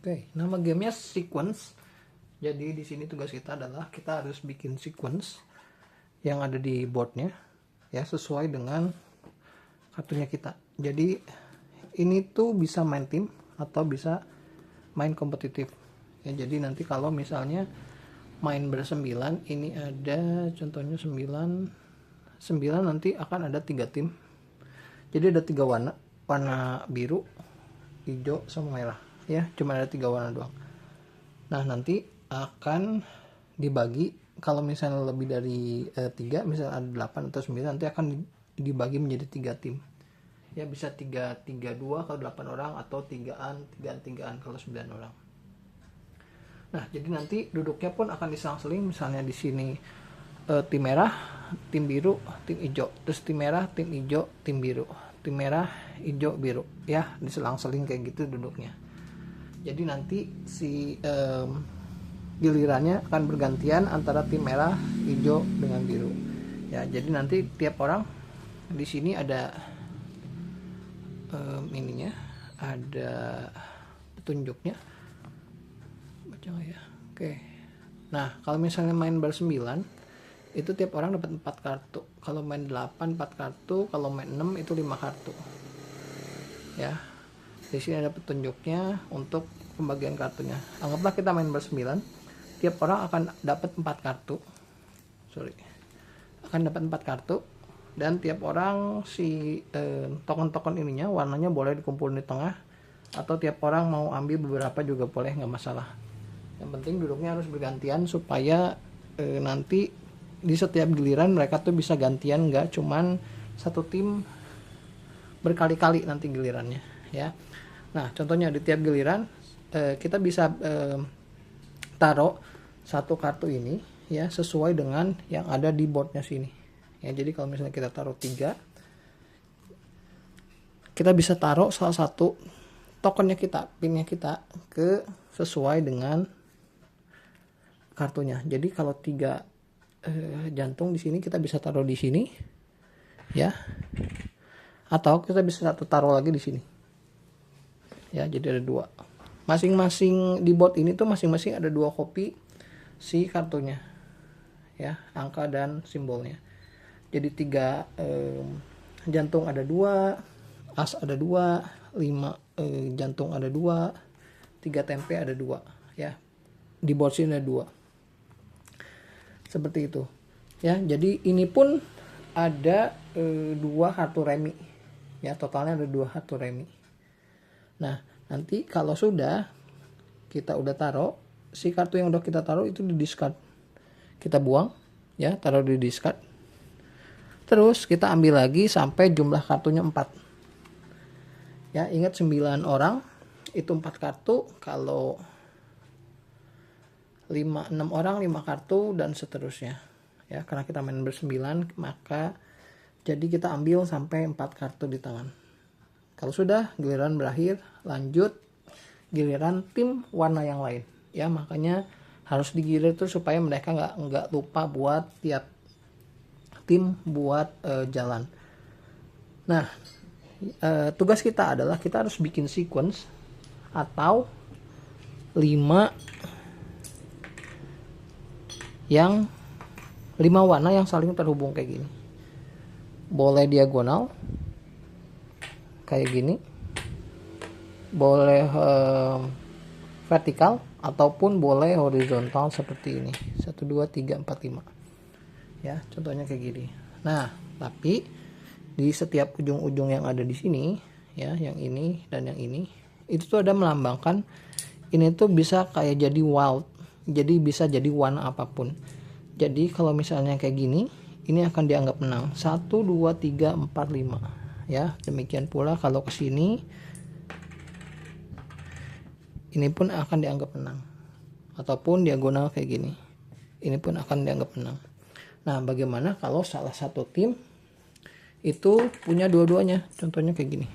Oke, nama gamenya sequence. Jadi di sini tugas kita adalah kita harus bikin sequence yang ada di boardnya ya, sesuai dengan kartunya kita. Jadi ini tuh bisa main tim atau bisa main kompetitif ya. Jadi nanti kalau misalnya main bersembilan, ini ada contohnya 9 nanti akan ada 3 tim. Jadi ada 3 warna biru, hijau sama merah ya, cuma ada 3 warna doang. Nah nanti akan dibagi, kalau misalnya lebih dari 3, misalnya ada 8 atau 9, nanti akan dibagi menjadi 3 tim ya, bisa 3-3-2 kalau 8 orang, atau 3-3-3 kalau 9 orang. Nah jadi nanti duduknya pun akan diselang-seling, misalnya di sini tim merah, tim biru, tim hijau, terus tim merah, tim hijau, tim biru, tim merah, hijau, biru ya, diselang-seling kayak gitu duduknya. Jadi nanti si gilirannya akan bergantian antara tim merah, hijau dengan biru ya. Jadi nanti tiap orang di sini ada ininya, ada petunjuknya, baca nggak ya? Oke. Nah kalau misalnya main bersembilan itu tiap orang dapat 4 kartu, kalau main 8 4 kartu, kalau main 6 itu 5 kartu ya. Di sini ada petunjuknya untuk pembagian kartunya. Anggaplah kita main bersembilan, tiap orang akan dapat 4 kartu. Akan dapat 4 kartu, dan tiap orang si token-token ininya warnanya boleh dikumpulin di tengah, atau tiap orang mau ambil beberapa juga boleh, nggak masalah. Yang penting duduknya harus bergantian supaya nanti di setiap giliran mereka tuh bisa gantian, nggak cuman satu tim berkali-kali nanti gilirannya ya. Nah contohnya di tiap giliran kita bisa taruh satu kartu ini ya, sesuai dengan yang ada di boardnya sini ya. Jadi kalau misalnya kita taruh 3, kita bisa taruh salah satu tokennya kita, pinnya kita, ke sesuai dengan kartunya. Jadi kalau 3 jantung di sini, kita bisa taruh di sini ya, atau kita bisa taruh lagi di sini ya. Jadi ada 2 masing-masing di board ini tuh, masing-masing ada 2 kopi si kartunya ya, angka dan simbolnya. Jadi 3 jantung ada 2, as ada 2, 5 jantung ada 2, 3 tempe ada 2 ya. Di board sini ada 2 seperti itu ya. Jadi ini pun ada 2 kartu remi ya, totalnya ada 2 kartu remi. Nah nanti kalau sudah kita udah taruh, si kartu yang udah kita taruh itu di discard, kita buang ya, taruh di discard. Terus kita ambil lagi sampai jumlah kartunya 4 ya. Ingat 9 orang itu 4 kartu, kalau 6 orang 5 kartu, dan seterusnya ya. Karena kita main bersembilan, maka jadi kita ambil sampai 4 kartu di tangan. Kalau sudah giliran berakhir, lanjut giliran tim warna yang lain ya. Makanya harus digilir tuh supaya mereka nggak lupa buat tiap tim buat jalan. Nah tugas kita adalah kita harus bikin sequence atau 5 warna yang saling terhubung kayak gini. Boleh diagonal kayak gini, boleh vertikal, ataupun boleh horizontal seperti ini, 1 2 3 4 5 ya. Contohnya kayak gini. Nah tapi di setiap ujung-ujung yang ada di sini ya, yang ini dan yang ini, itu tuh ada melambangkan, ini tuh bisa kayak jadi wild, jadi bisa jadi warna apapun. Jadi kalau misalnya kayak gini, ini akan dianggap menang 1 2 3 4 5 ya. Demikian pula kalau ke sini, ini pun akan dianggap menang, ataupun diagonal kayak gini, ini pun akan dianggap menang. Nah bagaimana kalau salah satu tim itu punya dua-duanya? Contohnya kayak gini.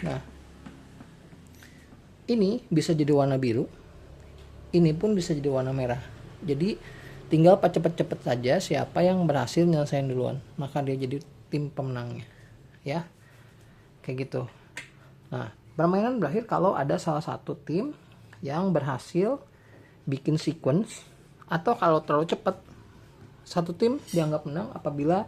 Nah ini bisa jadi warna biru, ini pun bisa jadi warna merah. Jadi tinggal cepet-cepet saja siapa yang berhasil nyelesain duluan, maka dia jadi tim pemenangnya ya, kayak gitu. Nah, permainan berakhir kalau ada salah satu tim yang berhasil bikin sequence, atau kalau terlalu cepat, satu tim dianggap menang apabila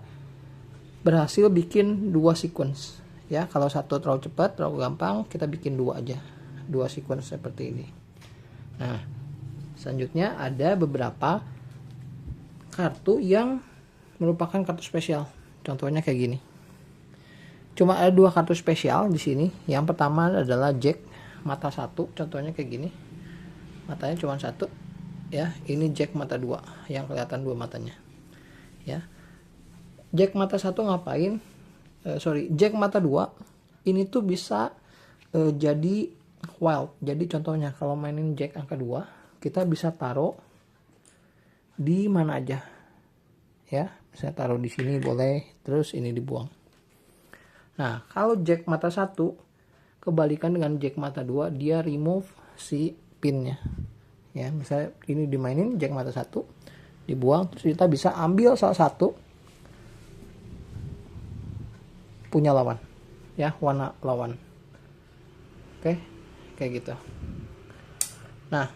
berhasil bikin 2 sequence. Ya, kalau satu terlalu cepat, terlalu gampang, kita bikin 2 aja. 2 sequence seperti ini. Nah, selanjutnya ada beberapa kartu yang merupakan kartu spesial. Contohnya kayak gini. Cuma ada 2 kartu spesial di sini. Yang pertama adalah Jack mata 1, contohnya kayak gini. Matanya cuma 1. Ya, ini Jack mata 2 yang kelihatan 2 matanya. Ya. Jack mata 1 ngapain? Jack mata 2 ini tuh bisa jadi wild. Jadi contohnya kalau mainin Jack angka 2, kita bisa taruh di mana aja. Ya, bisa taruh di sini boleh, terus ini dibuang. Nah, kalau Jack mata 1 kebalikan dengan Jack mata 2, dia remove si pinnya. Ya, misalnya ini dimainin Jack mata 1, dibuang, terus kita bisa ambil salah satu punya lawan. Ya, warna lawan. Oke, kayak gitu. Nah,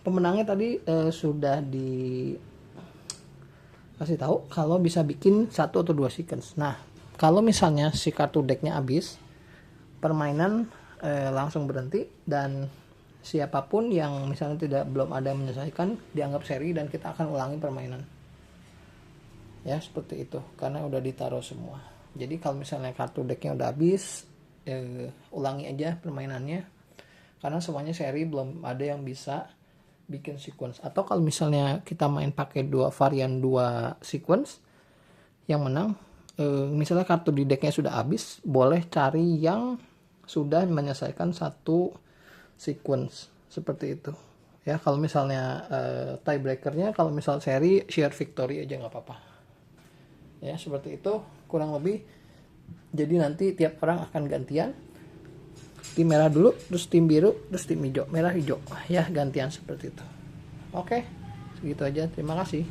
pemenangnya tadi sudah dikasih tahu kalau bisa bikin 1 atau 2 sequence. Nah, kalau misalnya si kartu decknya habis, permainan langsung berhenti, dan siapapun yang misalnya belum ada yang menyelesaikan dianggap seri, dan kita akan ulangi permainan. Ya, seperti itu, karena udah ditaruh semua. Jadi kalau misalnya kartu decknya udah habis, ulangi aja permainannya, karena semuanya seri, belum ada yang bisa bikin sequence. Atau kalau misalnya kita main pakai 2 varian 2 sequence, yang menang misalnya kartu di decknya sudah habis, boleh cari yang sudah menyelesaikan 1 sequence, seperti itu. Ya, kalau misalnya tiebreakernya, kalau misal seri, share victory aja nggak apa-apa. Ya, seperti itu kurang lebih. Jadi nanti tiap orang akan gantian. Tim merah dulu, terus tim biru, terus tim hijau. Merah, hijau. Ya, gantian seperti itu. Oke, segitu aja. Terima kasih.